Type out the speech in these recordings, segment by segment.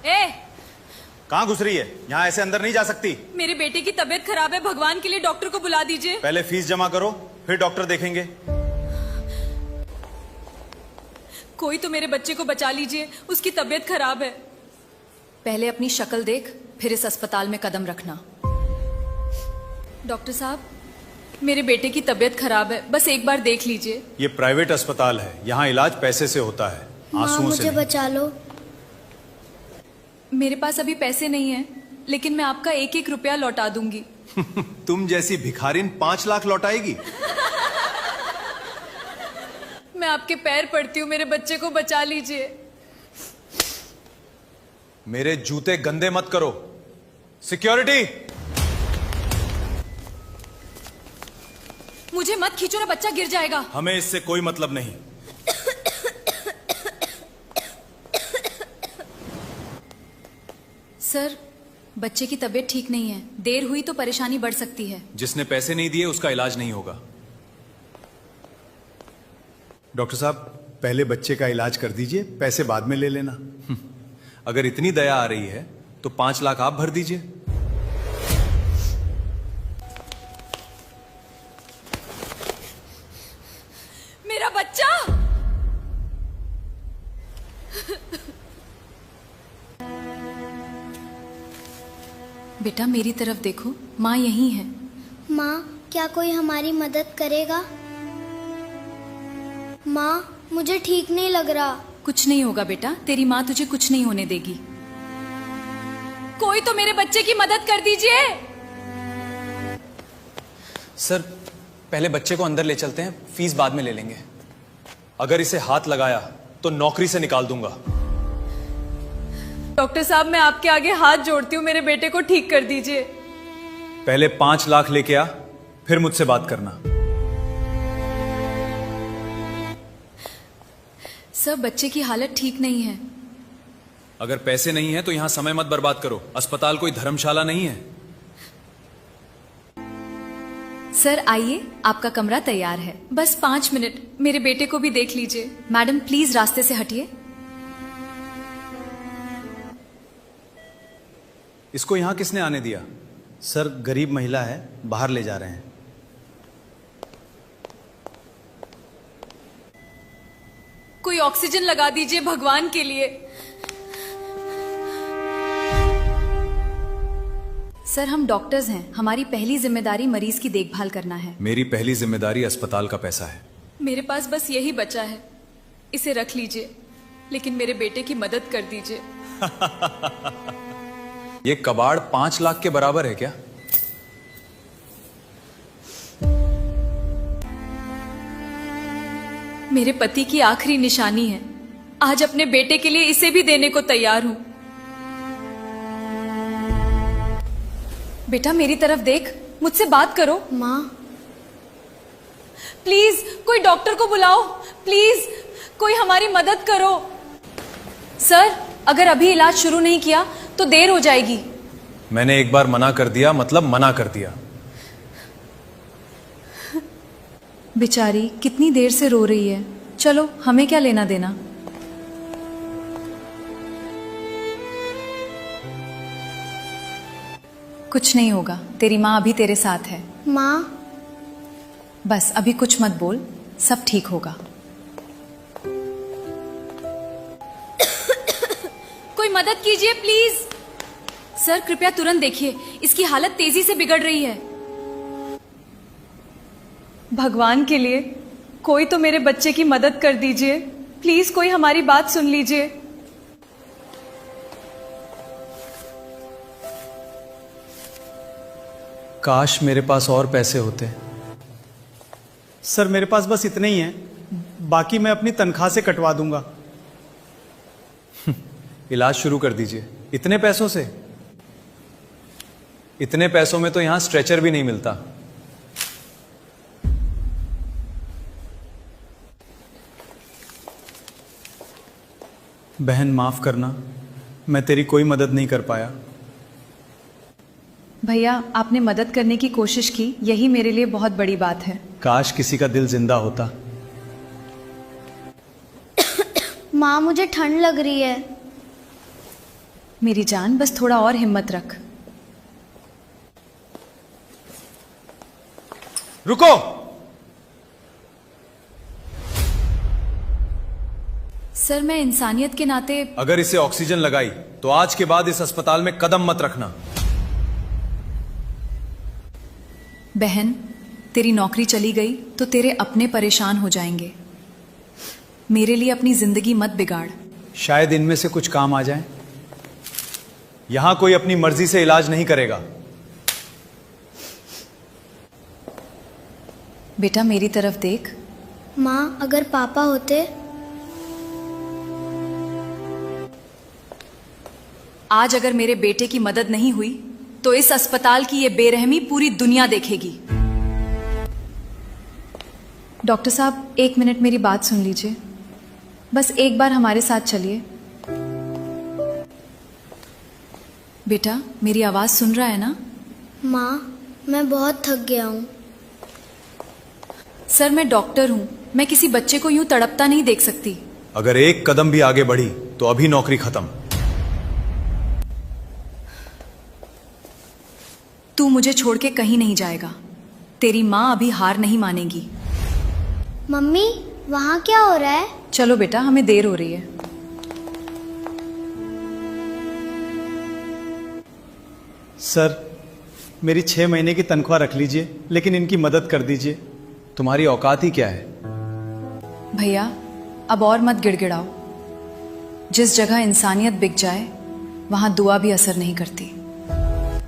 ए, कहाँ घुस रही है? यहाँ ऐसे अंदर नहीं जा सकती। मेरे बेटे की तबीयत खराब है, भगवान के लिए डॉक्टर को बुला दीजिए। पहले फीस जमा करो, फिर डॉक्टर देखेंगे। कोई तो मेरे बच्चे को बचा लीजिए, उसकी तबीयत खराब है। पहले अपनी शक्ल देख, फिर इस अस्पताल में कदम रखना। डॉक्टर साहब, मेरे बेटे की तबीयत खराब है, बस एक बार देख लीजिए। ये प्राइवेट अस्पताल है, यहाँ इलाज पैसे से होता है, आंसुओं से मुझे नहीं। बचा लो। मेरे पास अभी पैसे नहीं है, लेकिन मैं आपका एक एक रुपया लौटा दूंगी। तुम जैसी भिखारिन 5 लाख लौटाएगी? मैं आपके पैर पड़ती हूँ, मेरे बच्चे को बचा लीजिए। मेरे जूते गंदे मत करो। सिक्योरिटी! मुझे मत खींचो ना, बच्चा गिर जाएगा। हमें इससे कोई मतलब नहीं। सर, बच्चे की तबीयत ठीक नहीं है, देर हुई तो परेशानी बढ़ सकती है। जिसने पैसे नहीं दिए उसका इलाज नहीं होगा। डॉक्टर साहब, पहले बच्चे का इलाज कर दीजिए, पैसे बाद में ले लेना। अगर इतनी दया आ रही है तो 5 लाख आप भर दीजिए। मेरा बच्चा! बेटा मेरी तरफ देखो, माँ यहीं है। माँ, क्या कोई हमारी मदद करेगा? माँ, मुझे ठीक नहीं लग रहा। कुछ नहीं होगा बेटा, तेरी माँ तुझे कुछ नहीं होने देगी। कोई तो मेरे बच्चे की मदद कर दीजिए। सर, पहले बच्चे को अंदर ले चलते हैं, फीस बाद में ले लेंगे। अगर इसे हाथ लगाया तो नौकरी से निकाल दूंगा। डॉक्टर साहब, मैं आपके आगे हाथ जोड़ती हूँ, मेरे बेटे को ठीक कर दीजिए। पहले 5 लाख लेके आ, फिर मुझसे बात करना। सर, बच्चे की हालत ठीक नहीं है। अगर पैसे नहीं है तो यहां समय मत बर्बाद करो, अस्पताल कोई धर्मशाला नहीं है। सर आइए, आपका कमरा तैयार है। बस 5 मिनट, मेरे बेटे को भी देख लीजिए। मैडम प्लीज रास्ते से हटिए। इसको यहां किसने आने दिया? सर, गरीब महिला है, बाहर ले जा रहे हैं। कोई ऑक्सीजन लगा दीजिए भगवान के लिए। सर, हम डॉक्टर्स हैं, हमारी पहली जिम्मेदारी मरीज की देखभाल करना है। मेरी पहली जिम्मेदारी अस्पताल का पैसा है। मेरे पास बस यही बचा है, इसे रख लीजिए, लेकिन मेरे बेटे की मदद कर दीजिए। ये कबाड़ 5 लाख के बराबर है क्या? मेरे पति की आखिरी निशानी है, आज अपने बेटे के लिए इसे भी देने को तैयार हूं। बेटा मेरी तरफ देख, मुझसे बात करो। माँ, प्लीज कोई डॉक्टर को बुलाओ, प्लीज कोई हमारी मदद करो। सर, अगर अभी इलाज शुरू नहीं किया तो देर हो जाएगी। मैंने एक बार मना कर दिया, मतलब मना कर दिया। बेचारी कितनी देर से रो रही है, चलो हमें क्या लेना देना। कुछ नहीं होगा, तेरी माँ अभी तेरे साथ है। माँ, बस अभी कुछ मत बोल, सब ठीक होगा। कोई मदद कीजिए प्लीज। सर कृपया तुरंत देखिए, इसकी हालत तेजी से बिगड़ रही है। भगवान के लिए कोई तो मेरे बच्चे की मदद कर दीजिए, प्लीज कोई हमारी बात सुन लीजिए। काश मेरे पास और पैसे होते। सर, मेरे पास बस इतने ही हैं, बाकी मैं अपनी तनख्वाह से कटवा दूंगा। इलाज शुरू कर दीजिए। इतने पैसों से? इतने पैसों में तो यहां स्ट्रेचर भी नहीं मिलता। बहन माफ करना, मैं तेरी कोई मदद नहीं कर पाया। भैया, आपने मदद करने की कोशिश की, यही मेरे लिए बहुत बड़ी बात है। काश किसी का दिल जिंदा होता। माँ मुझे ठंड लग रही है। मेरी जान, बस थोड़ा और हिम्मत रख। रुको। सर मैं इंसानियत के नाते अगर इसे ऑक्सीजन लगाई तो आज के बाद इस अस्पताल में कदम मत रखना। बहन, तेरी नौकरी चली गई तो तेरे अपने परेशान हो जाएंगे। मेरे लिए अपनी जिंदगी मत बिगाड़। शायद इनमें से कुछ काम आ जाए। यहां कोई अपनी मर्जी से इलाज नहीं करेगा। बेटा मेरी तरफ देख। माँ, अगर पापा होते। आज अगर मेरे बेटे की मदद नहीं हुई तो इस अस्पताल की ये बेरहमी पूरी दुनिया देखेगी। डॉक्टर साहब, 1 मिनट मेरी बात सुन लीजिए। बस एक बार हमारे साथ चलिए। बेटा मेरी आवाज सुन रहा है ना? माँ, मैं बहुत थक गया हूँ। सर मैं डॉक्टर हूं, मैं किसी बच्चे को यूं तड़पता नहीं देख सकती। अगर एक कदम भी आगे बढ़ी तो अभी नौकरी खत्म। तू मुझे छोड़ के कहीं नहीं जाएगा। तेरी माँ अभी हार नहीं मानेगी। मम्मी, वहाँ क्या हो रहा है? चलो बेटा, हमें देर हो रही है। सर, मेरी 6 महीने की तनख्वाह रख लीजिए, लेकिन इनकी मदद कर दीजिए। तुम्हारी औकात ही क्या है? भैया अब और मत गिड़गिड़ाओ। जिस जगह इंसानियत बिक जाए वहां दुआ भी असर नहीं करती।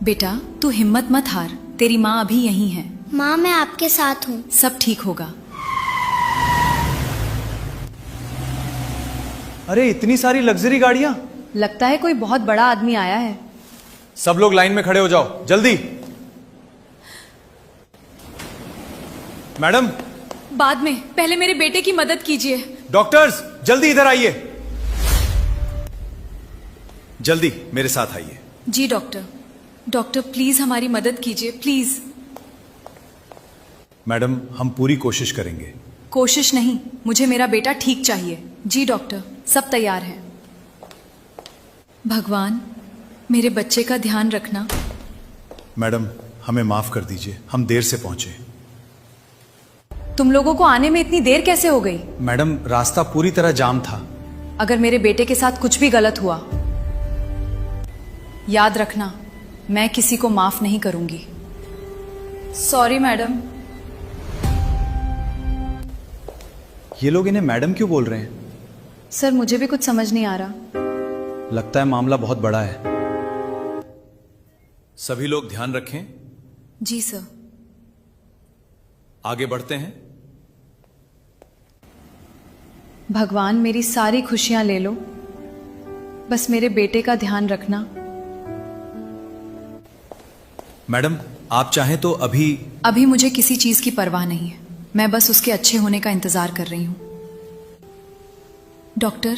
बेटा तू हिम्मत मत हार, तेरी माँ अभी यहीं है। माँ, मैं आपके साथ हूँ। सब ठीक होगा। अरे इतनी सारी लग्जरी गाड़ियां। लगता है कोई बहुत बड़ा आदमी आया है। सब लोग लाइन में खड़े हो जाओ, जल्दी। मैडम। बाद में, पहले मेरे बेटे की मदद कीजिए। डॉक्टर्स जल्दी इधर आइए। जल्दी मेरे साथ आइए। जी डॉक्टर। डॉक्टर प्लीज हमारी मदद कीजिए, प्लीज। मैडम, हम पूरी कोशिश करेंगे। कोशिश नहीं, मुझे मेरा बेटा ठीक चाहिए। जी डॉक्टर, सब तैयार है। भगवान मेरे बच्चे का ध्यान रखना। मैडम, हमें माफ कर दीजिए, हम देर से पहुंचे। तुम लोगों को आने में इतनी देर कैसे हो गई? मैडम, रास्ता पूरी तरह जाम था। अगर मेरे बेटे के साथ कुछ भी गलत हुआ, याद रखना मैं किसी को माफ नहीं करूंगी। Sorry madam. ये लोग इन्हें मैडम क्यों बोल रहे हैं? सर मुझे भी कुछ समझ नहीं आ रहा। लगता है मामला बहुत बड़ा है। सभी लोग ध्यान रखें। जी सर। आगे बढ़ते हैं। भगवान मेरी सारी खुशियां ले लो, बस मेरे बेटे का ध्यान रखना। मैडम, आप चाहें तो अभी मुझे किसी चीज की परवाह नहीं है। मैं बस उसके अच्छे होने का इंतजार कर रही हूं। डॉक्टर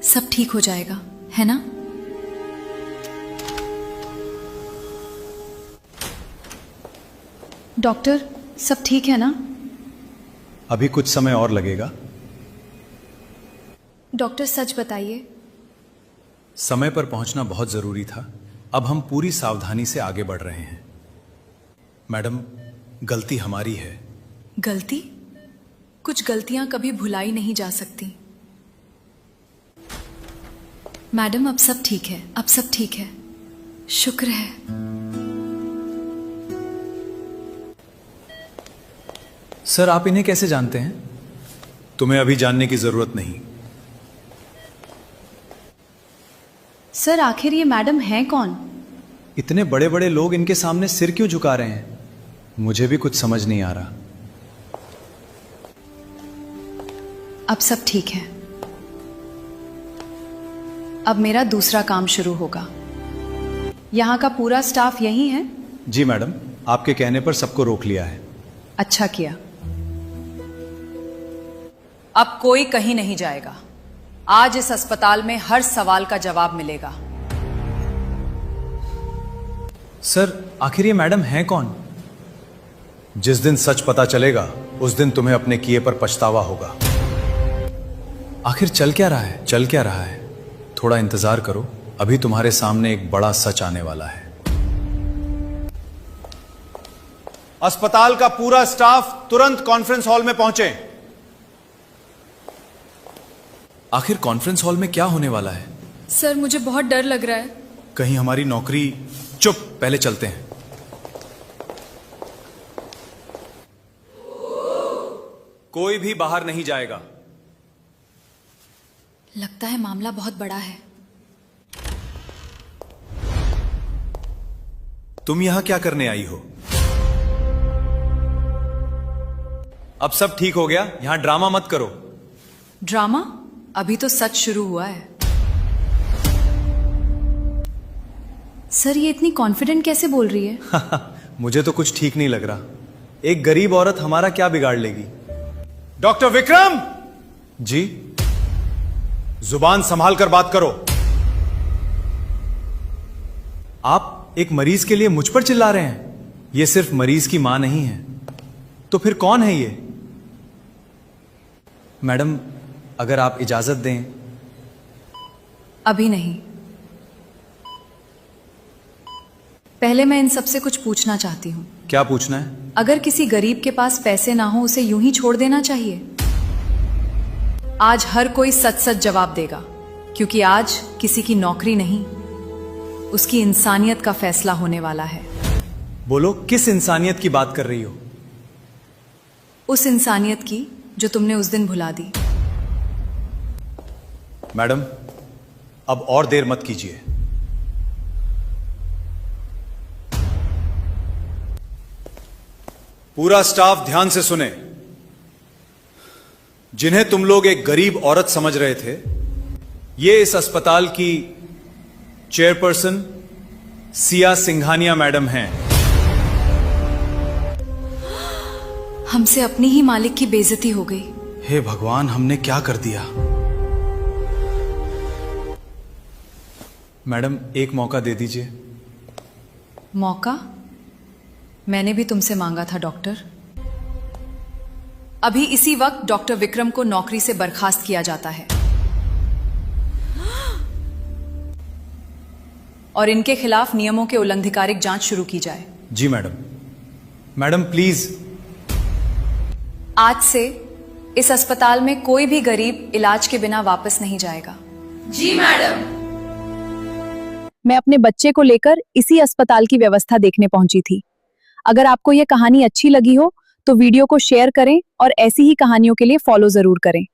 सब ठीक हो जाएगा, है ना? डॉक्टर सब ठीक है ना? अभी कुछ समय और लगेगा। डॉक्टर सच बताइए। समय पर पहुंचना बहुत जरूरी था। अब हम पूरी सावधानी से आगे बढ़ रहे हैं। मैडम, गलती हमारी है। गलती? कुछ गलतियां कभी भुलाई नहीं जा सकती। मैडम अब सब ठीक है, अब सब ठीक है। शुक्र है। सर, आप इन्हें कैसे जानते हैं? तुम्हें अभी जानने की जरूरत नहीं। सर आखिर ये मैडम हैं कौन? इतने बड़े बड़े लोग इनके सामने सिर क्यों झुका रहे हैं? मुझे भी कुछ समझ नहीं आ रहा। अब सब ठीक है। अब मेरा दूसरा काम शुरू होगा। यहाँ का पूरा स्टाफ यही है? जी मैडम, आपके कहने पर सबको रोक लिया है। अच्छा किया। अब कोई कहीं नहीं जाएगा। आज इस अस्पताल में हर सवाल का जवाब मिलेगा। सर, आखिर ये मैडम हैं कौन? जिस दिन सच पता चलेगा उस दिन तुम्हें अपने किए पर पछतावा होगा। आखिर चल क्या रहा है? चल क्या रहा है? थोड़ा इंतजार करो, अभी तुम्हारे सामने एक बड़ा सच आने वाला है। अस्पताल का पूरा स्टाफ तुरंत कॉन्फ्रेंस हॉल में पहुंचे। आखिर कॉन्फ्रेंस हॉल में क्या होने वाला है? सर मुझे बहुत डर लग रहा है। कहीं हमारी नौकरी। चुप, पहले चलते हैं। कोई भी बाहर नहीं जाएगा। लगता है मामला बहुत बड़ा है। तुम यहां क्या करने आई हो? अब सब ठीक हो गया, यहां ड्रामा मत करो। ड्रामा? अभी तो सच शुरू हुआ है। सर ये इतनी कॉन्फिडेंट कैसे बोल रही है? मुझे तो कुछ ठीक नहीं लग रहा। एक गरीब औरत हमारा क्या बिगाड़ लेगी? डॉक्टर विक्रम, जी? जुबान संभाल कर बात करो। आप एक मरीज के लिए मुझ पर चिल्ला रहे हैं? यह सिर्फ मरीज की मां नहीं है, तो फिर कौन है ये? मैडम, अगर आप इजाजत दें। अभी नहीं, पहले मैं इन सबसे कुछ पूछना चाहती हूं। क्या पूछना है? अगर किसी गरीब के पास पैसे ना हो उसे यूं ही छोड़ देना चाहिए? आज हर कोई सच सच जवाब देगा, क्योंकि आज किसी की नौकरी नहीं, उसकी इंसानियत का फैसला होने वाला है। बोलो, किस इंसानियत की बात कर रही हो? उस इंसानियत की जो तुमने उस दिन भुला दी। मैडम, अब और देर मत कीजिए। पूरा स्टाफ ध्यान से सुने। जिन्हें तुम लोग एक गरीब औरत समझ रहे थे, ये इस अस्पताल की चेयरपर्सन सिया सिंघानिया मैडम हैं। हमसे अपनी ही मालिक की बेइज्जती हो गई। हे भगवान, हमने क्या कर दिया? मैडम, एक मौका दे दीजिए। मौका? मैंने भी तुमसे मांगा था डॉक्टर। अभी इसी वक्त डॉक्टर विक्रम को नौकरी से बर्खास्त किया जाता है और इनके खिलाफ नियमों के उल्लंघिकारिक जांच शुरू की जाए। जी मैडम। Madam please. आज से इस अस्पताल में कोई भी गरीब इलाज के बिना वापस नहीं जाएगा। जी मैडम। मैं अपने बच्चे को लेकर इसी अस्पताल की व्यवस्था देखने पहुंची थी। अगर आपको यह कहानी अच्छी लगी हो तो वीडियो को शेयर करें और ऐसी ही कहानियों के लिए फॉलो जरूर करें।